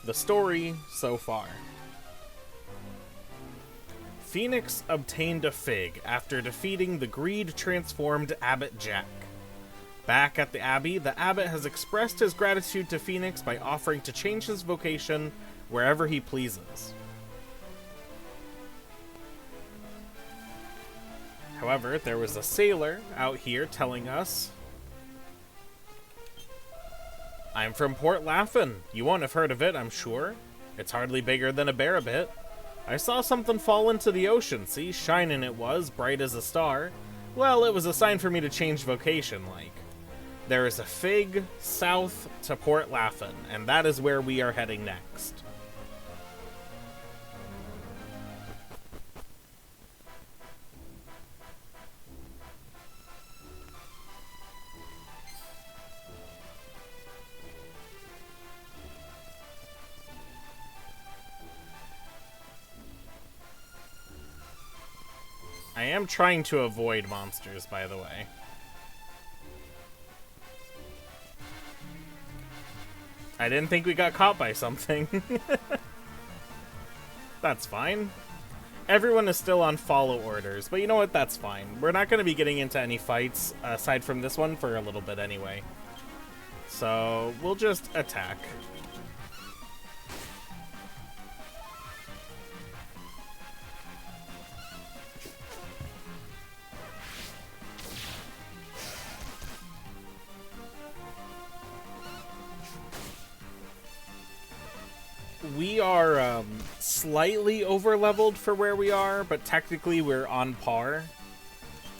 The story so far. Phoenix obtained a fig after defeating the greed-transformed Abbot Jack. Back at the Abbey, the Abbot has expressed his gratitude to Phoenix by offering to change his vocation wherever he pleases. However, there was a sailor out here telling us, "I'm from Port Llaffan. You won't have heard of it, I'm sure. It's hardly bigger than a bear-a-bit. I saw something fall into the ocean, see? Shining it was, bright as a star. Well, it was a sign for me to change vocation, like. There is a fig south to Port Llaffan, and that is where we are heading next." I am trying to avoid monsters, by the way. I didn't think we got caught by something. That's fine. Everyone is still on follow orders, but you know what? That's fine. We're not going to be getting into any fights, aside from this one, for a little bit anyway. So, we'll just attack. We are slightly over-leveled for where we are, but technically we're on par.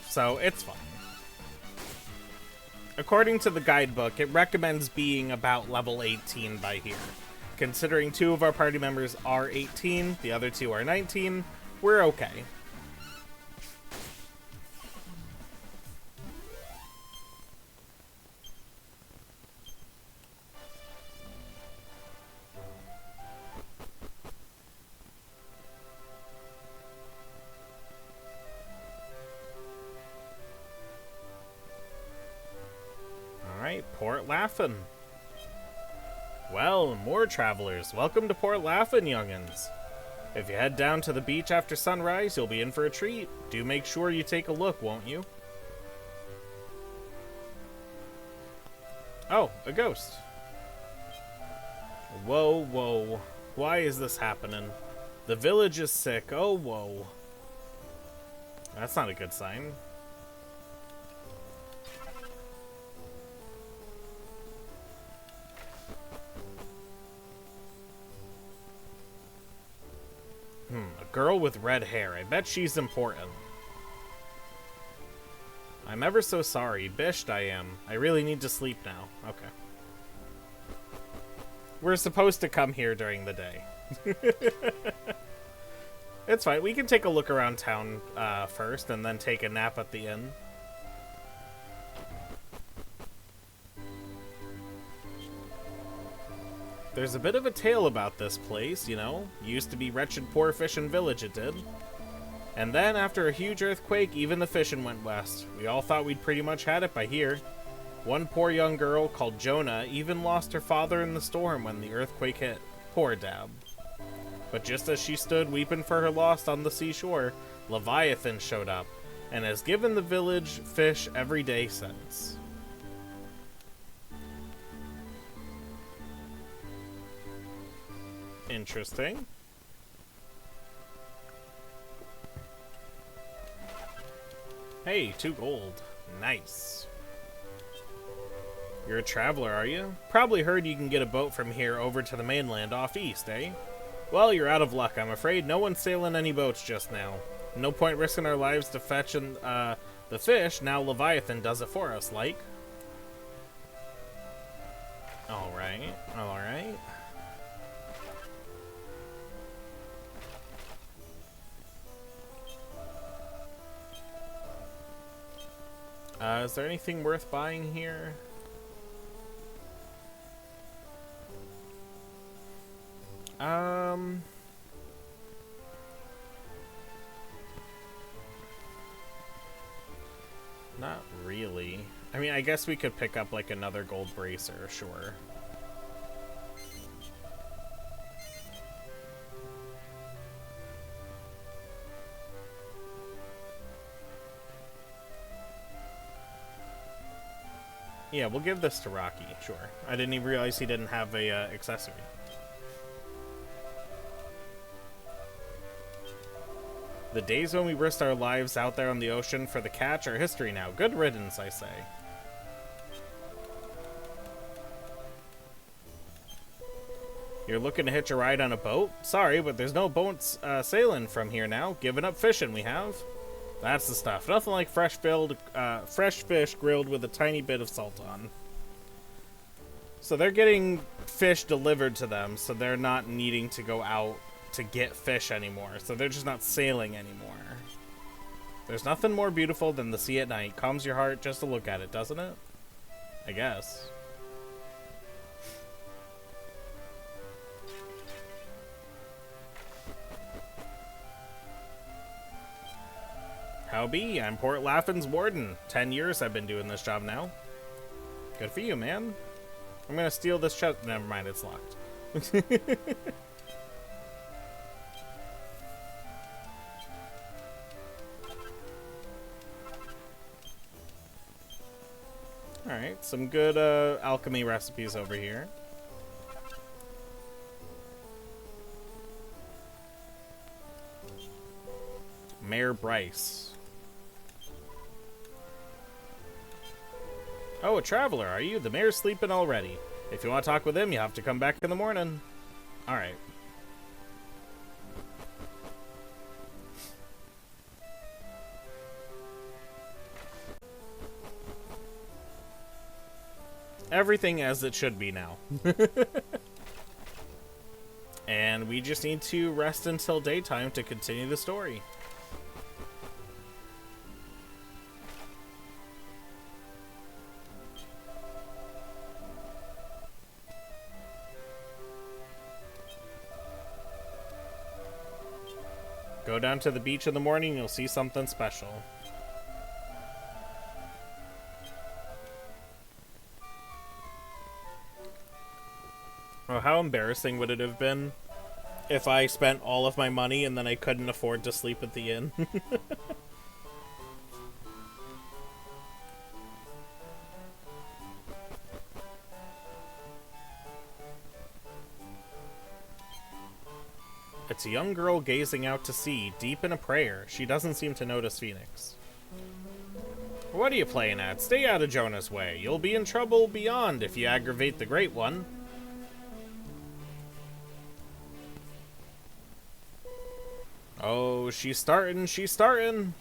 So it's fine. According to the guidebook, it recommends being about level 18 by here. Considering 2 of our party members are 18, the other 2 are 19, we're okay. Port Llaffan. Well, more travelers. Welcome to Port Llaffan, youngins. If you head down to the beach after sunrise, you'll be in for a treat. Do make sure you take a look, won't you? Oh, a ghost. Whoa, whoa. Why is this happening? The village is sick. Oh, whoa. That's not a good sign. A girl with red hair. I bet she's important. I'm ever so sorry. Bished I am. I really need to sleep now. Okay. We're supposed to come here during the day. It's fine. We can take a look around town first and then take a nap at the inn. There's a bit of a tale about this place, you know. Used to be wretched poor fishin' village, it did. And then, after a huge earthquake, even the fishin' went west. We all thought we'd pretty much had it by here. One poor young girl, called Jonah, even lost her father in the storm when the earthquake hit. Poor Dab. But just as she stood weeping for her loss on the seashore, Leviathan showed up, and has given the village fish every day since. Interesting. Hey, 2 gold. Nice. You're a traveler, are you? Probably heard you can get a boat from here over to the mainland off east, eh? Well, you're out of luck, I'm afraid. No one's sailing any boats just now. No point risking our lives to fetch the fish. Now Leviathan does it for us, like. Alright, alright. Is there anything worth buying here? Not really. I mean, I guess we could pick up like another gold bracer, sure. Yeah, we'll give this to Rocky, sure. I didn't even realize he didn't have a accessory. The days when we risked our lives out there on the ocean for the catch are history now. Good riddance, I say. You're looking to hitch a ride on a boat? Sorry, but there's no boats sailing from here now. Giving up fishing, we have. That's the stuff. Nothing like fresh fish grilled with a tiny bit of salt on. So they're getting fish delivered to them, so they're not needing to go out to get fish anymore. So they're just not sailing anymore. There's nothing more beautiful than the sea at night. Calms your heart just to look at it, doesn't it? I guess. Howbee, I'm Port Llaffan's warden. 10 years I've been doing this job now. Good for you, man. I'm gonna steal this chest. Never mind, it's locked. Alright, some good alchemy recipes over here. Mayor Bryce. Oh, a traveler, are you? The mayor's sleeping already. If you want to talk with him, you have to come back in the morning. Alright. Everything as it should be now. And we just need to rest until daytime to continue the story. Go down to the beach in the morning, you'll see something special. Oh, how embarrassing would it have been if I spent all of my money and then I couldn't afford to sleep at the inn? It's a young girl gazing out to sea, deep in a prayer. She doesn't seem to notice Phoenix. What are you playing at? Stay out of Jonah's way. You'll be in trouble beyond if you aggravate the Great One. Oh, she's starting, she's starting.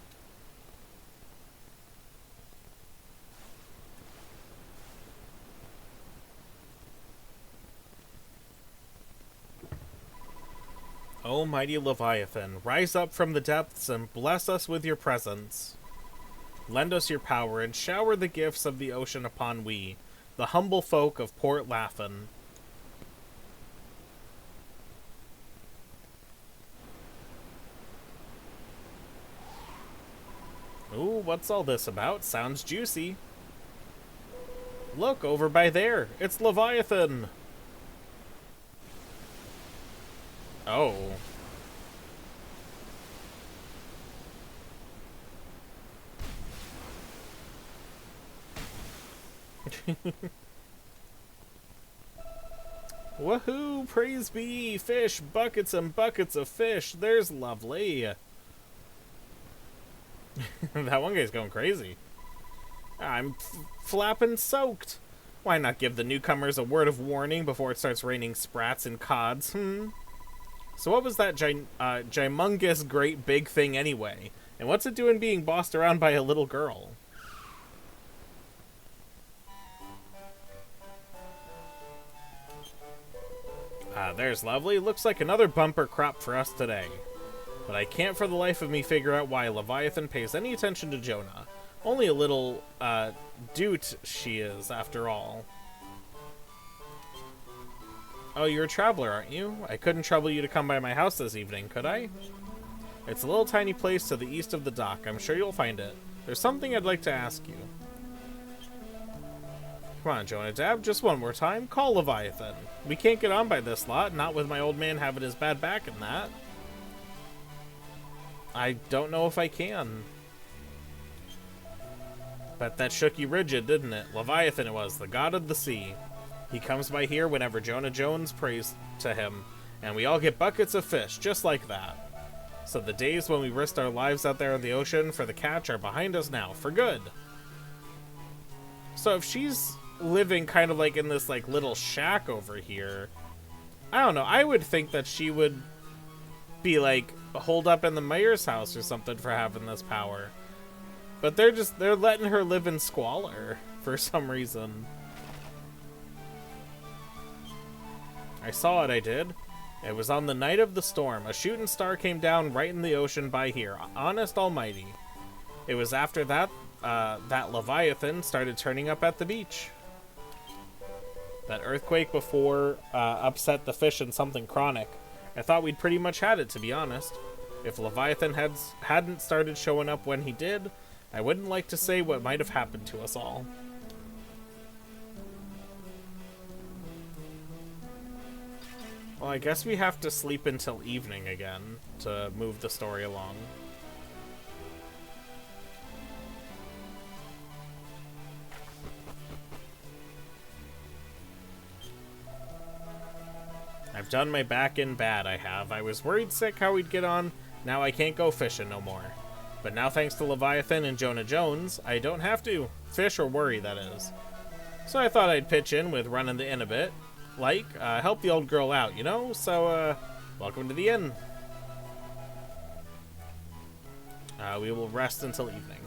O mighty Leviathan, rise up from the depths and bless us with your presence. Lend us your power and shower the gifts of the ocean upon we, the humble folk of Port Llaffan. Ooh, what's all this about? Sounds juicy. Look, over by there. It's Leviathan. Oh. Woohoo! Praise be! Fish! Buckets and buckets of fish! There's lovely! That one guy's going crazy. I'm flapping soaked! Why not give the newcomers a word of warning before it starts raining sprats and cods, So what was that gymongous great big thing anyway? And what's it doing being bossed around by a little girl? There's lovely. Looks like another bumper crop for us today. But I can't for the life of me figure out why Leviathan pays any attention to Jonah. Only a little, doot she is, after all. Oh, you're a traveler, aren't you? I couldn't trouble you to come by my house this evening, could I? It's a little tiny place to the east of the dock. I'm sure you'll find it. There's something I'd like to ask you. Come on, Jonadab, just one more time. Call Leviathan. We can't get on by this lot, not with my old man having his bad back and that. I don't know if I can. Bet that shook you rigid, didn't it? Leviathan it was, the god of the sea. He comes by here whenever Jonah Jones prays to him, and we all get buckets of fish, just like that. So the days when we risked our lives out there in the ocean for the catch are behind us now, for good. So if she's living kind of like in this like little shack over here, I don't know, I would think that she would be like holed up in the mayor's house or something for having this power. But they're letting her live in squalor for some reason. I saw it, I did. It was on the night of the storm. A shooting star came down right in the ocean by here. Honest almighty. It was after that, that Leviathan started turning up at the beach. That earthquake before upset the fish in something chronic. I thought we'd pretty much had it, to be honest. If Leviathan hadn't started showing up when he did, I wouldn't like to say what might have happened to us all. Well, I guess we have to sleep until evening again to move the story along. I've done my back in bad, I have. I was worried sick how we'd get on. Now I can't go fishing no more. But now thanks to Leviathan and Jonah Jones, I don't have to. Fish or worry, that is. So I thought I'd pitch in with running the inn a bit. Like, help the old girl out, you know? So, welcome to the inn. We will rest until evening.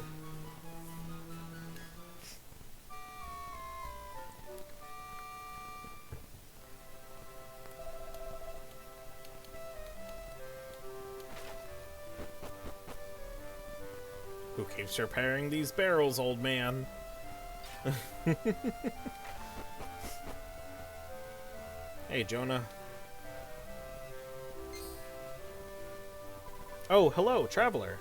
Who keeps repairing these barrels, old man? Hey, Jonah. Oh, hello, traveler.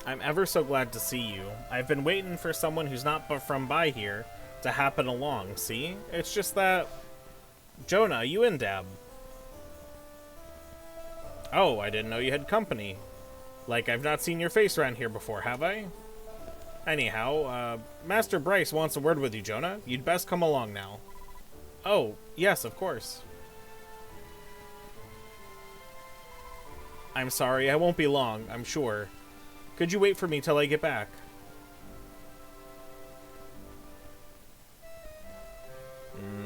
I'm ever so glad to see you. I've been waiting for someone who's not from by here to happen along, see? It's just that... Jonah, you in, Dab? Oh, I didn't know you had company. Like, I've not seen your face around here before, have I? Anyhow, Master Bryce wants a word with you, Jonah. You'd best come along now. Oh, yes, of course. I'm sorry, I won't be long, I'm sure. Could you wait for me till I get back?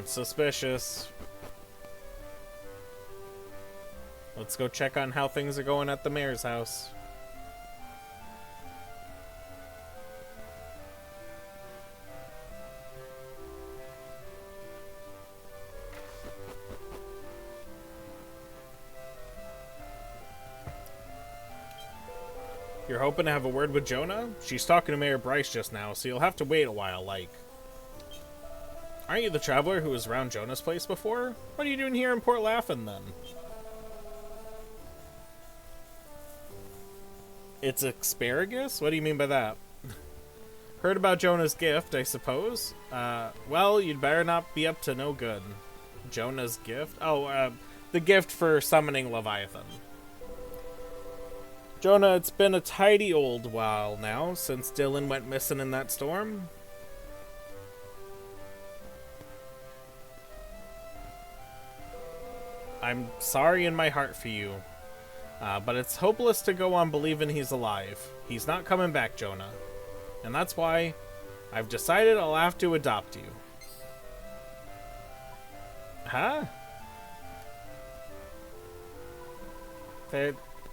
Suspicious. Let's go check on how things are going at the mayor's house. You're hoping to have a word with Jonah? She's talking to Mayor Bryce just now, so you'll have to wait a while, like. Aren't you the traveler who was around Jonah's place before? What are you doing here in Port Llaffan, then? It's asparagus? What do you mean by that? Heard about Jonah's gift, I suppose. Well, you'd better not be up to no good. Jonah's gift? Oh, the gift for summoning Leviathan. Jonah, it's been a tidy old while now since Dylan went missing in that storm. I'm sorry in my heart for you, but it's hopeless to go on believing he's alive. He's not coming back, Jonah. And that's why I've decided I'll have to adopt you. Huh?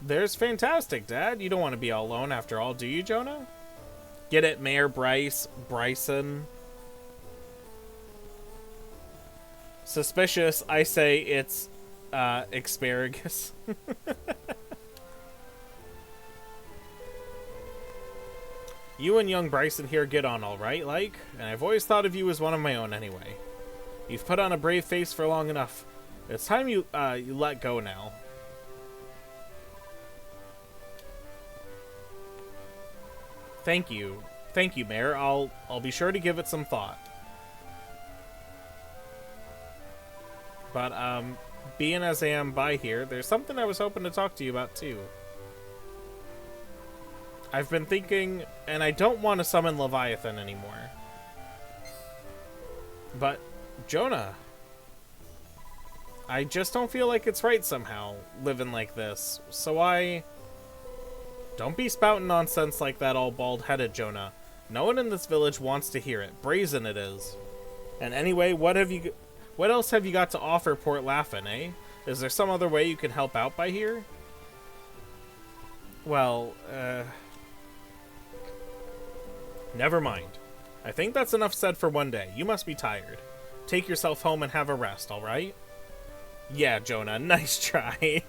There's fantastic, Dad. You don't want to be all alone after all, do you, Jonah? Get it, Mayor Bryce, Bryson. Suspicious, I say it's, asparagus. You and young Bryson here get on all right, like, and I've always thought of you as one of my own anyway. You've put on a brave face for long enough. It's time you let go now. Thank you, Mayor. I'll be sure to give it some thought. But being as I am by here, there's something I was hoping to talk to you about too. I've been thinking, and I don't want to summon Leviathan anymore. But, Jonah, I just don't feel like it's right somehow, living like this. So don't be spouting nonsense like that all bald-headed, Jonah. No one in this village wants to hear it. Brazen it is. And anyway, what else have you got to offer Port Llaffan, eh? Is there some other way you can help out by here? Well, never mind. I think that's enough said for one day. You must be tired. Take yourself home and have a rest, alright? Yeah, Jonah, nice try.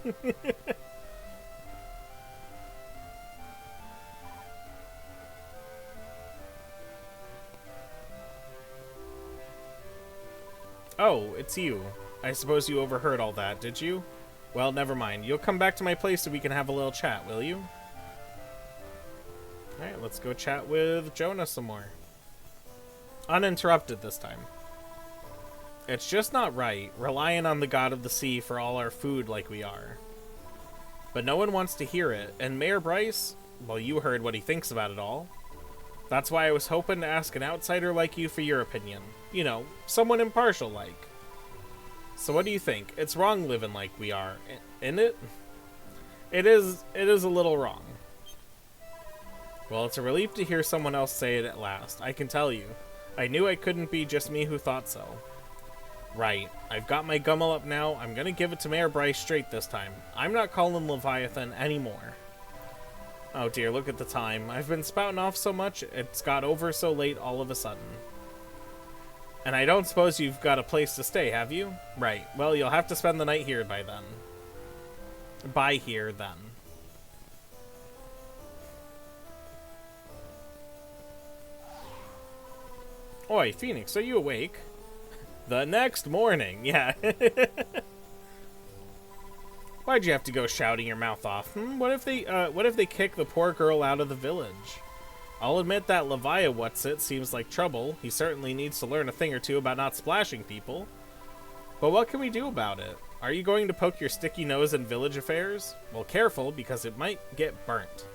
Oh, it's you. I suppose you overheard all that, did you? Well, never mind. You'll come back to my place so we can have a little chat, will you? Alright, let's go chat with Jonah some more. Uninterrupted this time. It's just not right, relying on the god of the sea for all our food like we are. But no one wants to hear it, and Mayor Bryce, well, you heard what he thinks about it all. That's why I was hoping to ask an outsider like you for your opinion. You know, someone impartial like. So what do you think? It's wrong living like we are, isn't it? It is a little wrong. Well, it's a relief to hear someone else say it at last, I can tell you. I knew it couldn't be just me who thought so. Right, I've got my gummel up now, I'm gonna give it to Mayor Bryce straight this time. I'm not calling Leviathan anymore. Oh dear, look at the time. I've been spouting off so much, it's got over so late all of a sudden. And I don't suppose you've got a place to stay, have you? Right, well, you'll have to spend the night here by then. By here, then. Oi, Phoenix, are you awake? The next morning, yeah. Why'd you have to go shouting your mouth off? What if they kick the poor girl out of the village? I'll admit that Leviah Whatsit seems like trouble. He certainly needs to learn a thing or two about not splashing people. But what can we do about it? Are you going to poke your sticky nose in village affairs? Well, careful, because it might get burnt.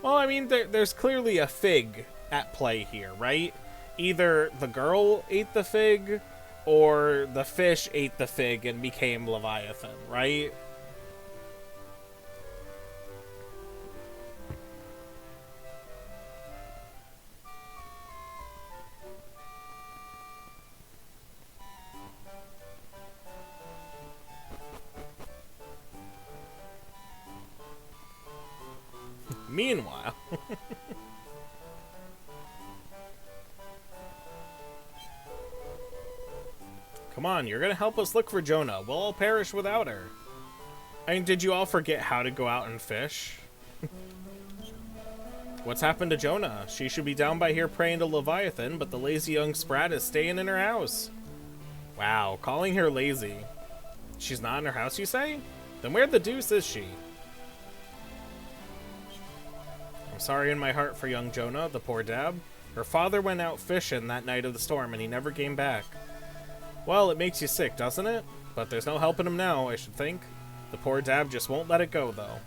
Well, I mean, there's clearly a fig at play here, right? Either the girl ate the fig, or the fish ate the fig and became Leviathan, right? Meanwhile... Come on, you're gonna help us look for Jonah. We'll all perish without her. I mean, did you all forget how to go out and fish? What's happened to Jonah? She should be down by here praying to Leviathan, but the lazy young sprat is staying in her house. Wow, calling her lazy. She's not in her house, you say? Then where the deuce is she? I'm sorry in my heart for young Jonah, the poor dab. Her father went out fishing that night of the storm and he never came back. Well, it makes you sick, doesn't it? But there's no helping him now, I should think. The poor dab just won't let it go, though.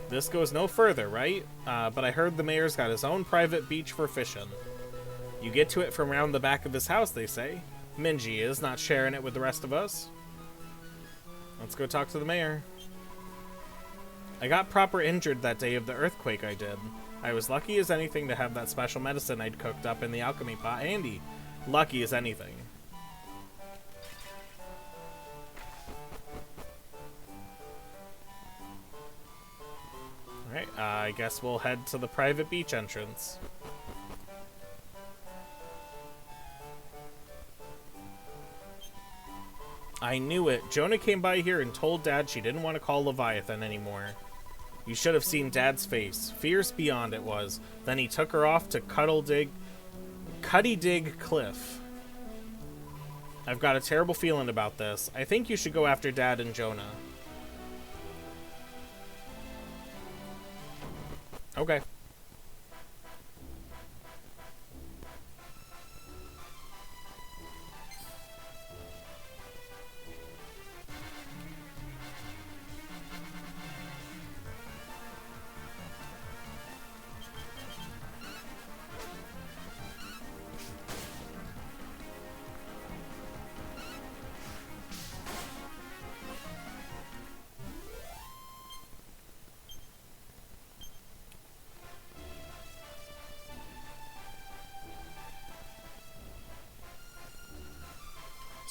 This goes no further, right? But I heard the mayor's got his own private beach for fishing. You get to it from round the back of his house, they say. Minji is not sharing it with the rest of us. Let's go talk to the mayor. I got proper injured that day of the earthquake I did. I was lucky as anything to have that special medicine I'd cooked up in the alchemy pot handy. Lucky as anything. Alright, I guess we'll head to the private beach entrance. I knew it. Jonah came by here and told Dad she didn't want to call Leviathan anymore. You should have seen Dad's face. Fierce beyond it was. Then he took her off to Cuddy Dig Cliff. I've got a terrible feeling about this. I think you should go after Dad and Jonah. Okay.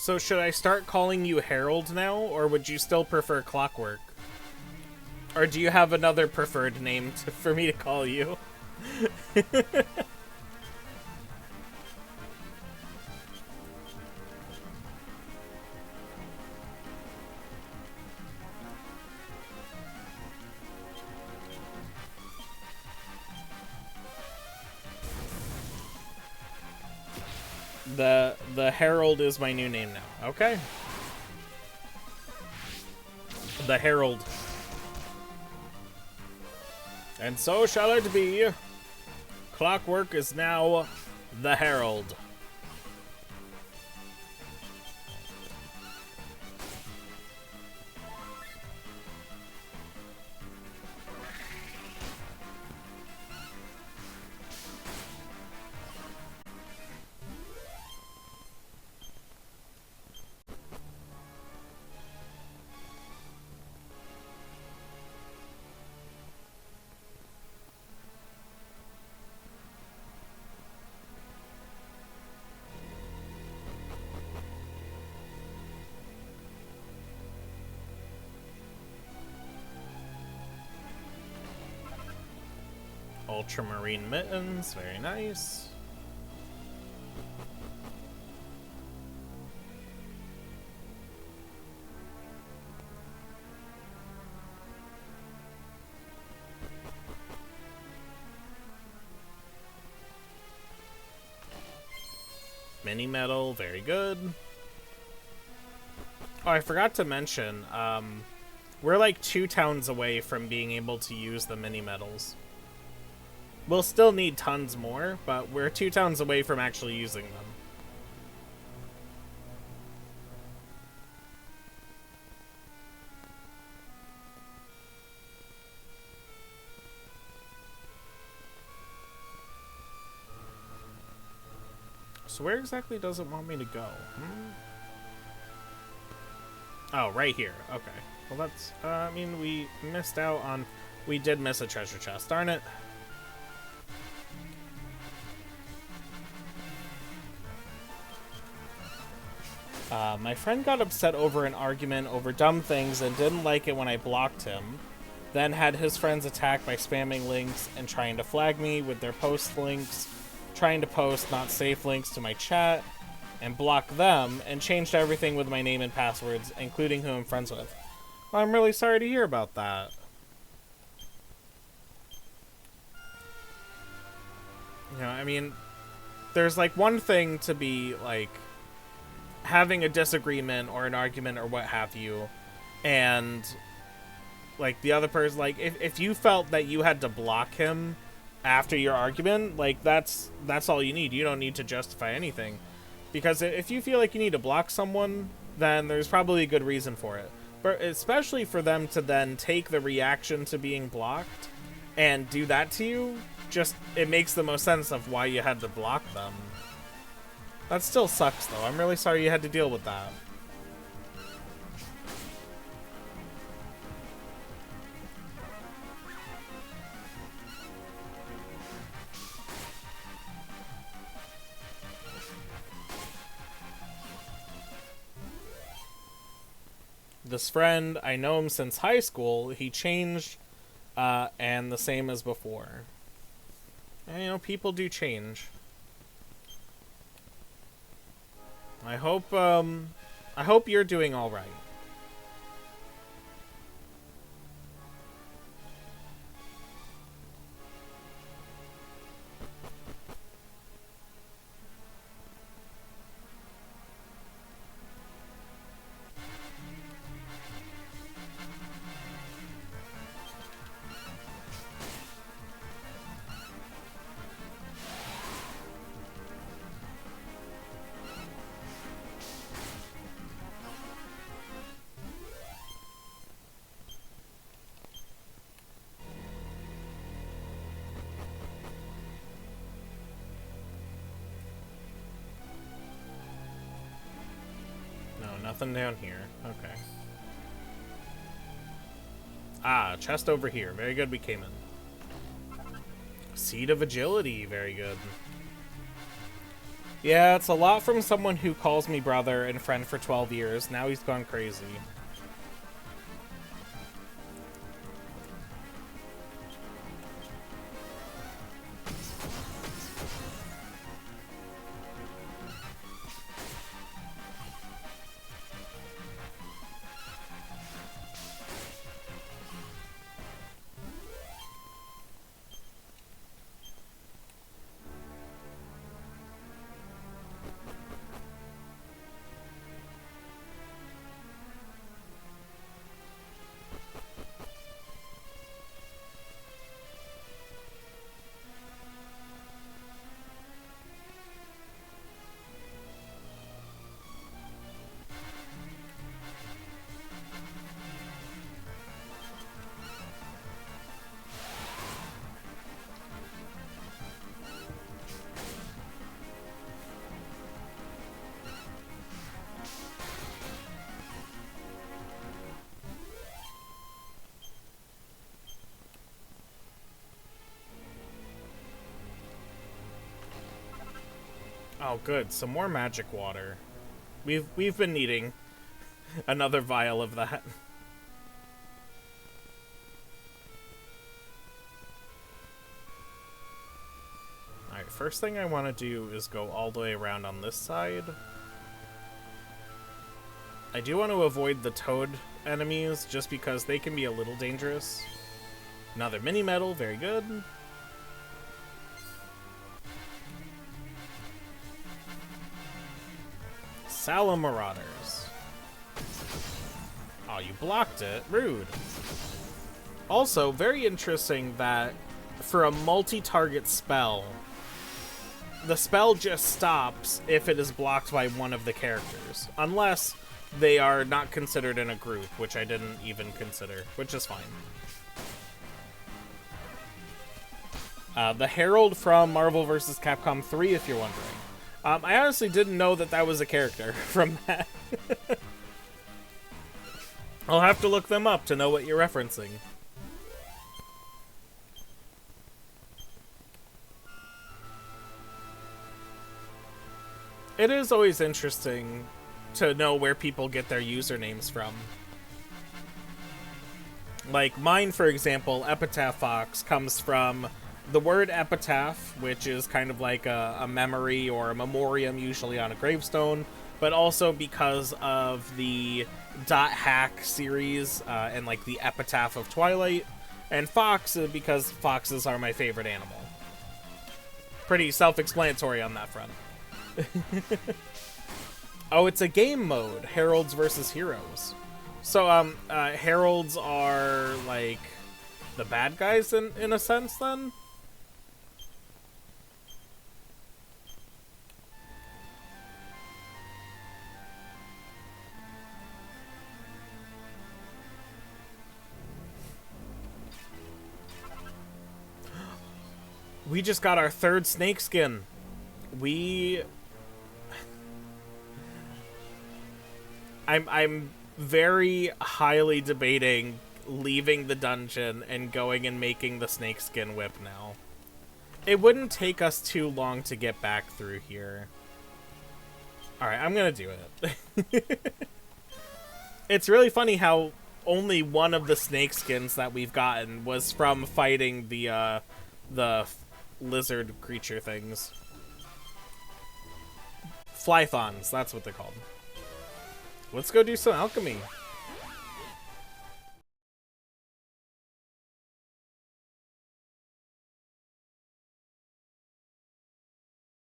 So should I start calling you Harold now, or would you still prefer Clockwork? Or do you have another preferred name for me to call you? The Herald is my new name now. Okay. The Herald. And so shall it be. Clockwork is now the Herald. Ultramarine mittens, very nice. Mini metal, very good. Oh, I forgot to mention, we're like 2 towns away from being able to use the mini metals. We'll still need tons more, but we're 2 towns away from actually using them. So where exactly does it want me to go? Oh, right here. Okay. Well, that's, I mean, we missed out on... We did miss a treasure chest. Darn it. My friend got upset over an argument over dumb things and didn't like it when I blocked him. Then had his friends attack by spamming links and trying to flag me with their post links, trying to post not safe links to my chat, and block them, and changed everything with my name and passwords, including who I'm friends with. Well, I'm really sorry to hear about that. You know, I mean, there's like one thing to be like having a disagreement or an argument or what have you, and like the other person, like if you felt that you had to block him after your argument, like that's all you need. You don't need to justify anything, because if you feel like you need to block someone, then there's probably a good reason for it. But especially for them to then take the reaction to being blocked and do that to you, just it makes the most sense of why you had to block them. That still sucks, though. I'm really sorry you had to deal with that. This friend, I know him since high school. He changed, and the same as before. And, you know, people do change. I hope you're doing all right. Nothing down here. Okay. Ah, chest over here. Very good, we came in. Seed of Agility. Very good. Yeah, it's a lot from someone who calls me brother and friend for 12 years. Now he's gone crazy. Oh, good. Some more magic water. We've been needing another vial of that. Alright, first thing I want to do is go all the way around on this side. I do want to avoid the toad enemies, just because they can be a little dangerous. Another mini medal, very good. Sala Marauders. Oh, you blocked it. Rude. Also, very interesting that for a multi-target spell, the spell just stops if it is blocked by one of the characters. Unless they are not considered in a group, which I didn't even consider, which is fine. The Herald from Marvel vs. Capcom 3, if you're wondering. I honestly didn't know that that was a character from that. I'll have to look them up to know what you're referencing. It is always interesting to know where people get their usernames from. Like mine, for example, Epitaph Fox, comes from the word epitaph, which is kind of like a memory or a memoriam, usually on a gravestone, but also because of the .hack series and like the Epitaph of Twilight, and Fox because foxes are my favorite animal. Pretty self-explanatory on that front. Oh, it's a game mode, Heralds versus Heroes. So, Heralds are like the bad guys in a sense, then? We just got our third snake skin. I'm very highly debating leaving the dungeon and going and making the snakeskin whip now. It wouldn't take us too long to get back through here. Alright, I'm gonna do it. It's really funny how only one of the snakeskins that we've gotten was from fighting the lizard creature things. Flythons, that's what they're called. Let's go do some alchemy.